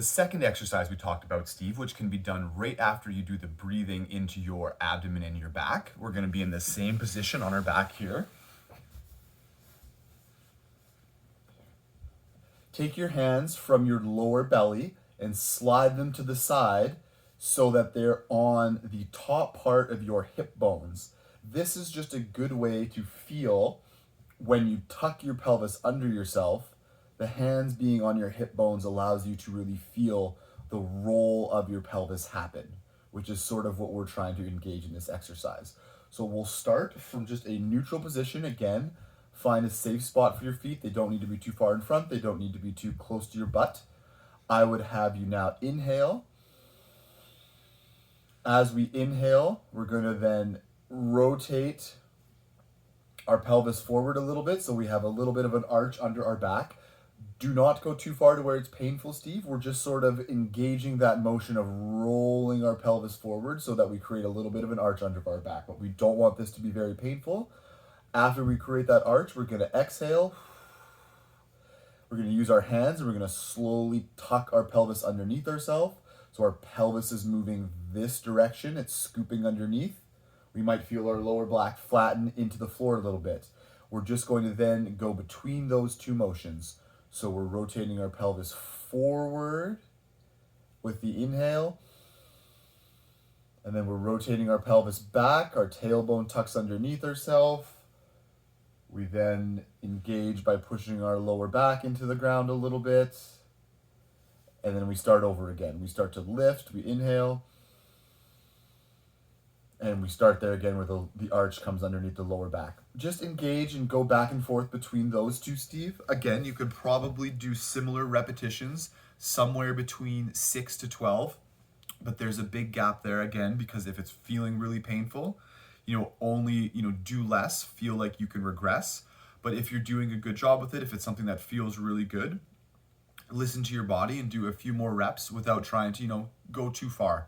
The second exercise we talked about, Steve, which can be done right after you do the breathing into your abdomen and your back. We're going to be in the same position on our back here. Take your hands from your lower belly and slide them to the side so that they're on the top part of your hip bones. This is just a good way to feel when you tuck your pelvis under yourself. The hands being on your hip bones allows you to really feel the roll of your pelvis happen, which is sort of what we're trying to engage in this exercise. So we'll start from just a neutral position. Again, find a safe spot for your feet. They don't need to be too far in front. They don't need to be too close to your butt. I would have you now inhale. As we inhale, we're going to then rotate our pelvis forward a little bit so we have a little bit of an arch under our back. Do not go too far to where it's painful, Steve. We're just sort of engaging that motion of rolling our pelvis forward so that we create a little bit of an arch under our back. But we don't want this to be very painful. After we create that arch, we're going to exhale. We're going to use our hands and we're going to slowly tuck our pelvis underneath ourselves. So our pelvis is moving this direction. It's scooping underneath. We might feel our lower back flatten into the floor a little bit. We're just going to then go between those two motions. So we're rotating our pelvis forward with the inhale. And then we're rotating our pelvis back. Our tailbone tucks underneath ourselves. We then engage by pushing our lower back into the ground a little bit. And then we start over again. We start to lift, we inhale. And we start there again where the arch comes underneath the lower back. Just engage and go back and forth between those two, Steve. Again, you could probably do similar repetitions, somewhere between 6 to 12. But there's a big gap there again, because if it's feeling really painful, only, do less, feel like you can regress. But if you're doing a good job with it, if it's something that feels really good, listen to your body and do a few more reps without trying to, go too far.